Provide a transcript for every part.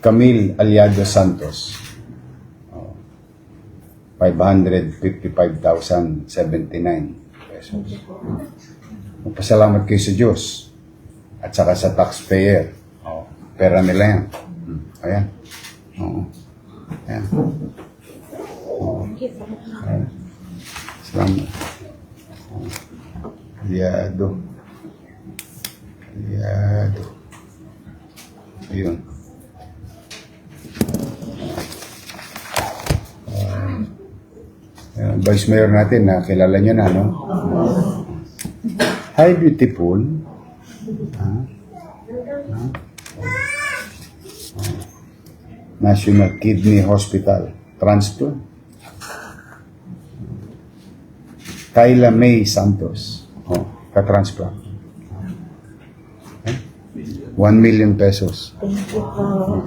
Camille Aliado Santos. 555,079 pesos. Magpasalamat kayo sa Diyos at saka sa taxpayer. Pera nila yan. Ayan. Ayan. Ayan. Salamat. Aliado. Ayun. Vice Mayor natin, kilala nyo na, no? Hi, beautiful. National Kidney Hospital. Transplant. Kayla May Santos. Ka-transplant. 1 million pesos. Thank you po.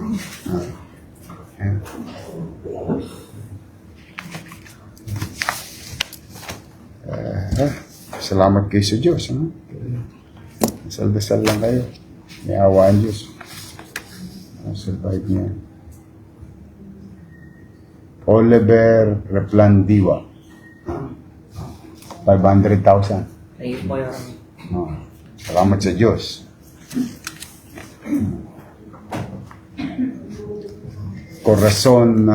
Salamat kayo sa Diyos. Dasal-dasal lang kayo. May awa ang Diyos. Survive niya. Oliver Replandiwa. 500,000. Ayun po yung... Salamat sa Diyos. Corazon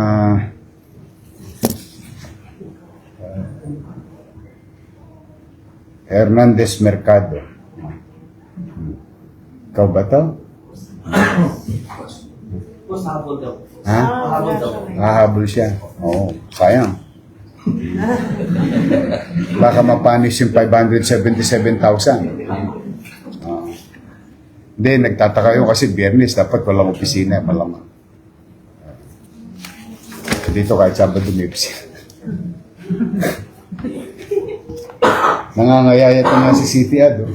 Hernandez Mercado. Ikaw ba to? Boss, habol daw. Ha? Habol daw. Hahabol siya. Oo, sayang. Baka mapanis yung 577,000. Hindi, nagtataka yun kasi Biyernes, dapat walang opisina, malamang. Dito kahit Sabado may opisina. Nangangayayat na nga si City Ad.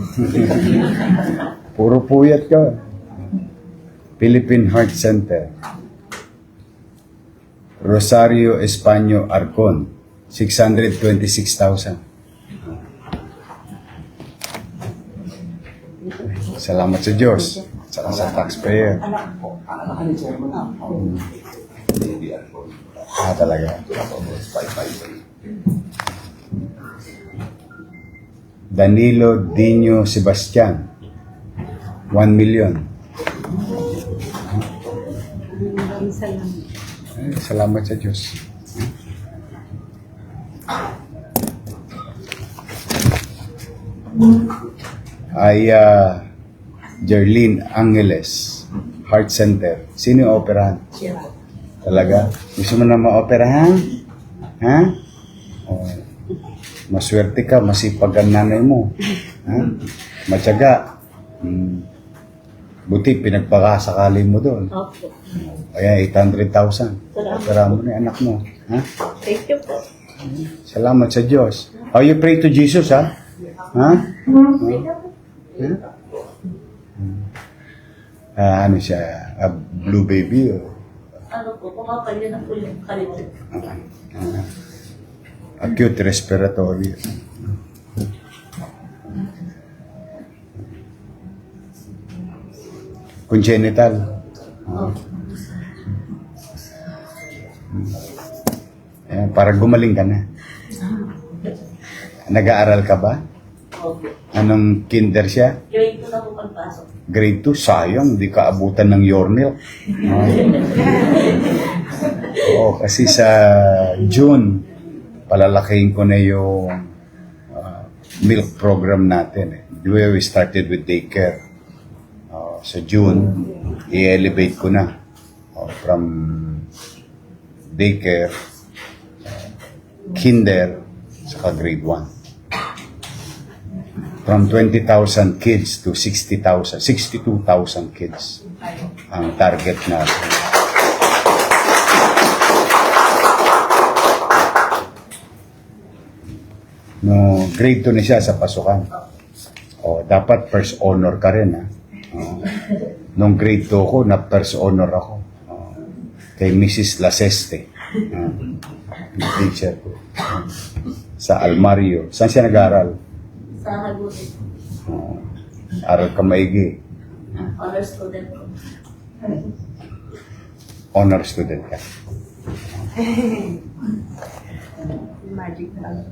Puro puyat ka. Philippine Heart Center. Rosario Españo Arcon. 626,000. Salamat sa Diyos. Saka sa taxpayer. Talaga. Danilo Dino Sebastian. 1 million. Salamat sa Diyos. Ay Jerlyn Angeles, Heart Center. Sino yung operahan? Talaga? Gusto mo na ma-operahan? Ha? Maswerte ka, masipag ang nanay mo. Ha? Matyaga. Buti, pinagpakasakali mo doon. Opo. Kaya 800,000. Opera mo na yung anak mo. Ha? Thank you po. Salamat sa Diyos. Oh, you pray to Jesus, ha? Ha? Ano siya? A blue baby? O? Ano po, pumapalya na po yung kalito. Acute respiratory. Congenital. Para gumaling ka na. Nag-aaral ka ba? Opo. Anong kinder siya? Grade 2 na po pagpasok. Grade 2? Sayang, di ka abutan ng your milk. Oo, kasi sa June, palalakihin ko na yung milk program natin. We started with daycare. Sa June, i-elevate ko na from daycare, kinder, saka grade 1. From 20,000 kids to 60,000, 62,000 kids ang target natin. No, grade 2 na siya sa pasukan. Dapat first honor ka rin, ha? Nung grade 2 ko, na first honor ako. Kay Mrs. Laseste. Teacher ko. Sa Almario. Saan siya nag-aaral? Sa Hagutin. Aral ka maigi. Honor student po. honor student ka. Magic lang.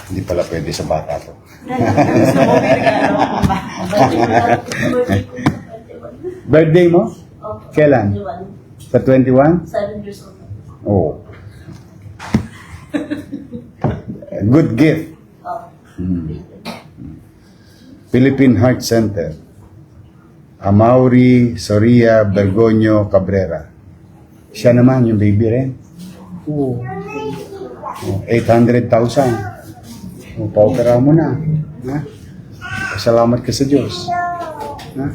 Hindi pala pwede sa bata to. Gusto ko may regalo ako ba? Birthday ko sa 21. Birthday mo? Opo, Kailan? 21. Sa 21? 7 years old. Oh. Good gift. Opo. Philippine Heart Center. Amaury Soria Bergoño Cabrera. Siya naman, yung baby rin. Oo. Oh, 800,000. O, paopera mo na. Ha? Salamat ka sa Diyos. Ha?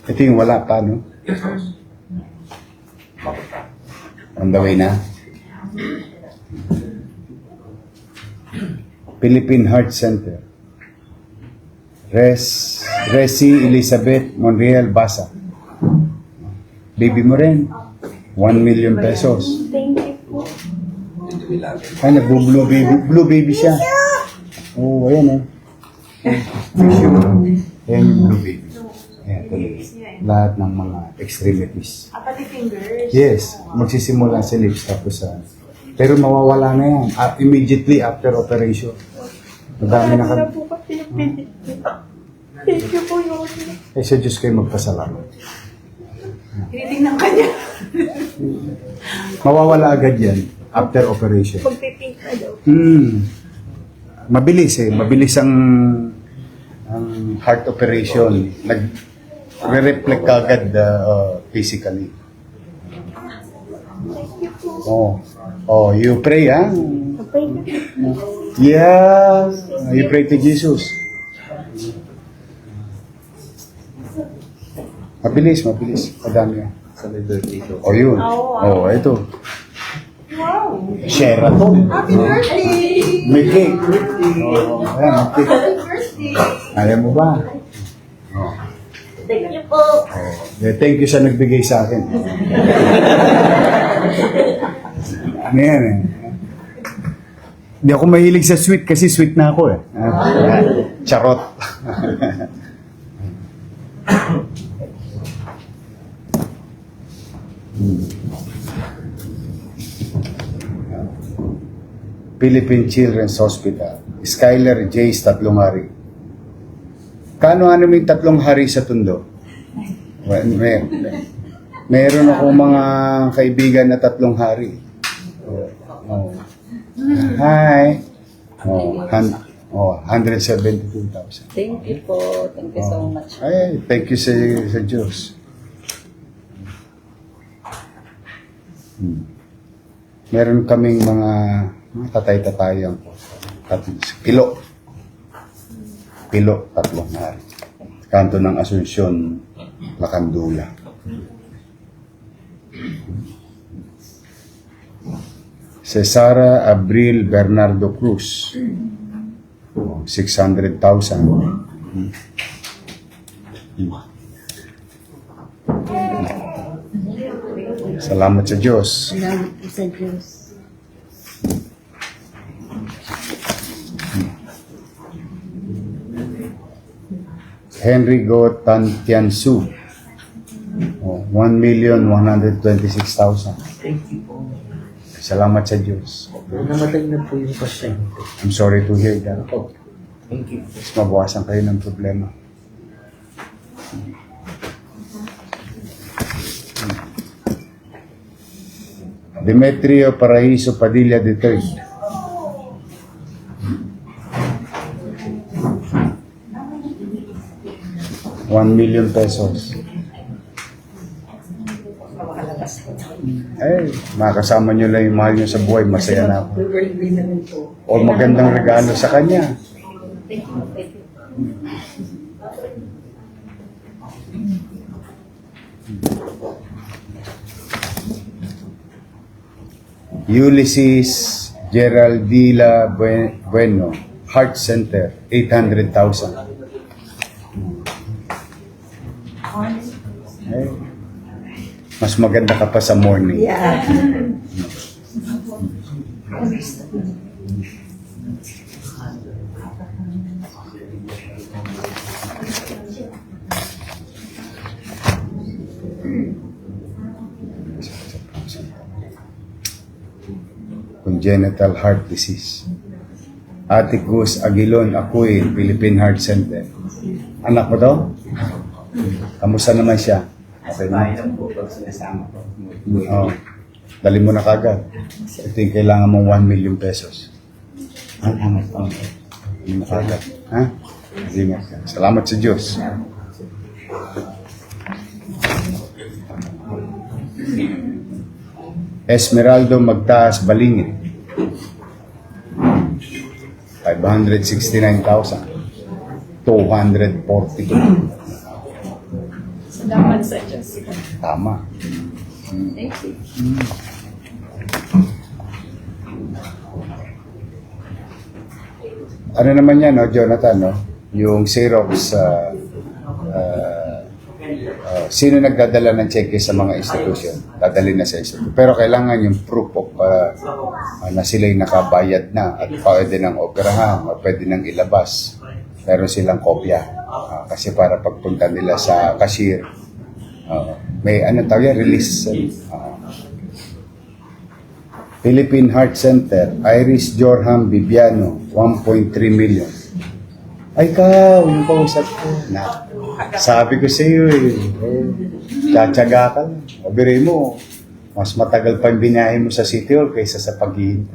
Ito yung wala pa, no? On the way na. Philippine Heart Center. Resi Elizabeth Monreal Basa. Baby mo rin. 1 million pesos. Thank you po. Ay, nagbo-blue baby. Blue baby siya. Oh, ayan eh. Tissue. Ayan yung blue baby. Ayan, tuloy. Lahat ng mga extremities. Pati fingers. Yes, magsisimula sa lips tapos sa... pero mawawala na yan. Immediately after operation. Madami na kami. po kasi Thank you po yun. Eh, sa Diyos kayo magpasalamat. Tinitingnan ka niya. Mawawala agad yan after operation. Magpipink na daw. Mabilis eh. Mabilis ang heart operation. Nag-reflect agad physically. Oh, you pray, ha? Yeah. You pray to Jesus. Mabilis. Madami yan. Sa may birthday ko. Oh, yun. Oh, ito. Wow! Sheraton. Happy birthday! May cake. Oh, ayan, may cake. Happy birthday! Ayaw mo ba? Oh. Thank you po. Thank you sa nagbigay sa akin. Ano yan eh? Hindi ako mahilig sa sweet kasi sweet na ako eh. Charot. Philippine Children's Hospital. Skyler J's Tatlong Hari. Kano-ano may tatlong hari sa Tondo? Well, meron ako mga kaibigan na tatlong hari. Oh. Hi. 172,000. Thank you po. Thank you so much. Ay, thank you sa Diyos. Meron kaming mga tatay-tatayan po. Pilo, tatlong hari. Kanto ng Asunsyon, Lakandula. Cesara Abril Bernardo Cruz. 600,000. Salamat sa Diyos. Salamat po sa Diyos. Henry Go Tantiansu. 1,126,000. Thank you po. Salamat sa Diyos. Namatay na po yung pasyente. I'm sorry to hear that. Oh, thank you. Mas mabawasan kayo ng problema. Demetrio Paraiso Padilla III. 1 million pesos. Eh, makasama nyo lang yung mahal nyo sa buhay, masaya na ako. Birthday naman po. O magandang regalo sa kanya. Ulysses Geraldila Bueno, Heart Center, 800,000. Mas maganda ka pa sa morning. Yeah. Congenital heart disease. Ate Gus Aguilon Akuin, Philippine Heart Center. Anak mo to? Kamusta naman siya? Okay Bahay na? lang po pag sinasama ko. Oo. Dali mo na kagad. Ito yung kailangan mong 1 million pesos. Salamat po. Dali mo kagad. Ha? Ingat ka. Salamat sa Diyos. Esmeraldo Magtaas Balingit. 569,242. Salamat sa Diyos. Tama. Thank you. Ano naman yan, no, Jonathan, no? Yung Xerox, sino nagdadala ng cheque sa mga institusyon? Dadalhin na sa institusyon. Pero kailangan yung proof of na sila'y nakabayad na at pwede nang operahan o pwede nang ilabas. Meron silang kopya. Kasi para pagpunta nila sa cashier, may ano tawag yan, release. Philippine Heart Center, Iris Jorham Bibiano, 1.3 million. Ay, ikaw, yung kausap ko. Na, sabi ko sa iyo tsatsaga ka lang. Sabihin mo, mas matagal pa yung binahe mo sa City Hall kaysa sa paghihintay.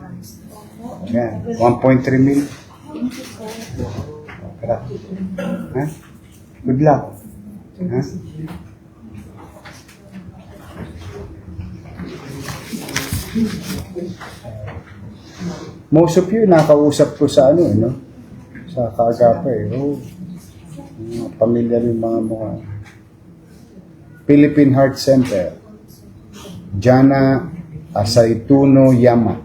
Yan, 1.3 million. Ha? Good luck. Ha? Most of you, nakausap ko sa ano, no? Sa Kaagapa, pamilya rin mga mukha. Philippine Heart Center, Jana Asaituno Yama,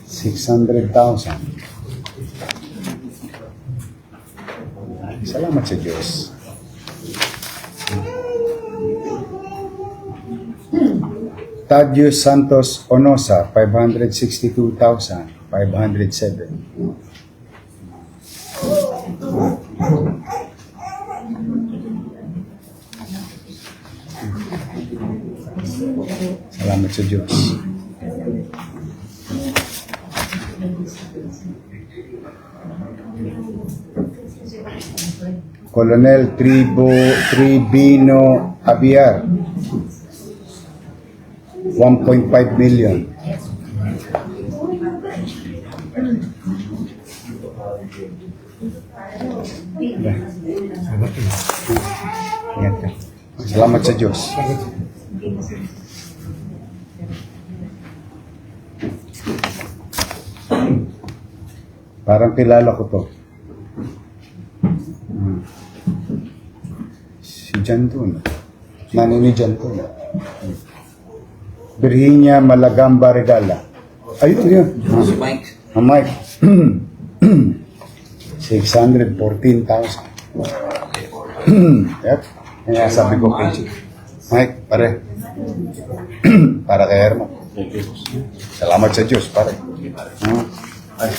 600,000. Salamat sa Diyos. Tadius Santos Onosa, 562,507. Salamat sa Diyos. Colonel Tribino Abiar, 1.5 million. Ingat ka. Salamat sa Diyos. Parang kilala ko to. Si Jantun. Nanay ni Jantun. Virginia Malagamba Regala. Ayun, yun. Si Mike. Mike. 614,000. Yep. Kaya sabi ko kay Chief, Mike, pare. Para kay Herman. Salamat sa Diyos, pare. Ay.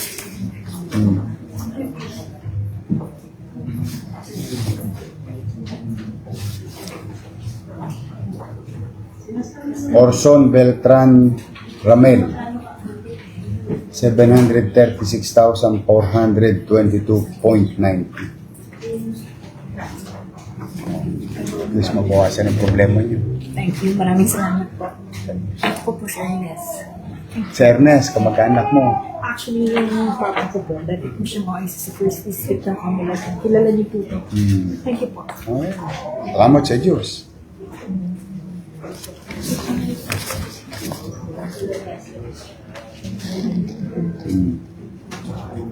Orson Beltran Ramel, 736,422.90. Please mabawasan ang problema niyo. Thank you. Maraming salamat po. Ako po, Sir Ines. Si Ernest, kamag-anak mo. Actually, yung papa ko po, dati po siya mga isa sa first district ng Amulatan. Kilala niyo po ito. Thank you po. Okay. Salamat sa Diyos.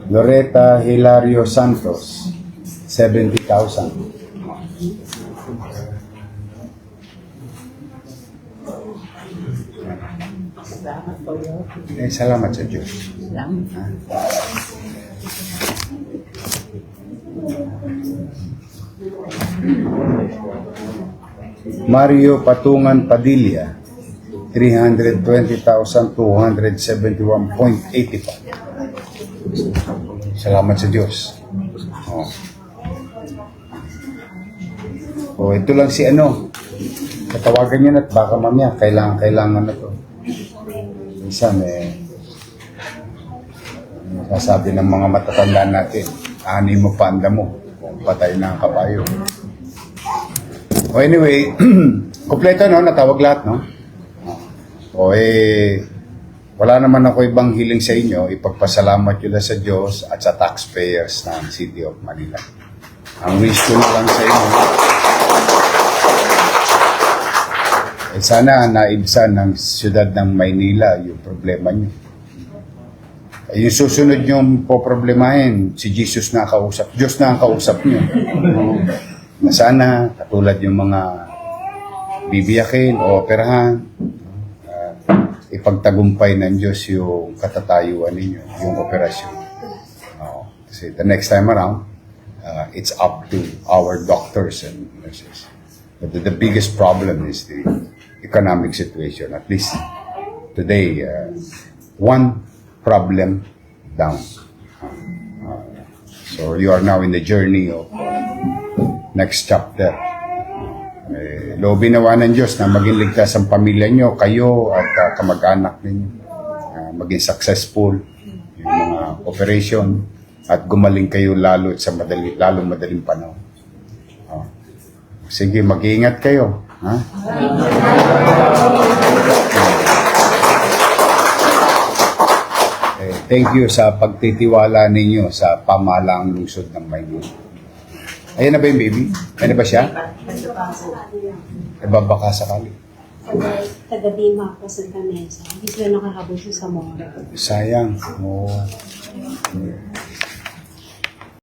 Loretta Hilario Santos, 70,000. Salamat sa Diyos. Mario Patungan Padilla, 320,271.85. Salamat sa Diyos. Ito lang si ano. Katawagan niyo na at baka mamaya kailangan na to. Minsan sasabi ng mga matatanda natin, ani mo panda mo kung patay na ang kabayo. Anyway, kompleto no, natawag lahat no. Wala naman ako ibang hiling sa inyo, ipagpasalamat nyo na sa Diyos at sa taxpayers ng City of Manila. Ang wish ko na lang sa inyo, sana naibsan ng siyudad ng Maynila yung problema nyo. Yung susunod yung poproblemahin, si Jesus na kausap, Diyos na ang kausap nyo. Na sana, katulad yung mga bibiyakin o operahan, ipagtagumpay ng Diyos yung katatayuan ninyo, yung operasyon. Kasi the next time around, it's up to our doctors and nurses. But the biggest problem is the economic situation. At least today, one problem down. So you are now in the journey of next chapter. Loobin nawa ng Diyos na maging ligtas ang pamilya nyo, kayo at kamag-anak ninyo. Maging successful yung mga operation at gumaling kayo lalo sa madaling panahon. Sige, mag-iingat kayo. Ha? Thank you sa pagtitiwala ninyo sa pamahalaang lungsod ng Maynila. Ayan na ba yung baby? Ayan na ba siya? Baka sakali. Taga-Bima ako sa Tanesa. Hindi sila nakahabol sa Zamora. Sayang.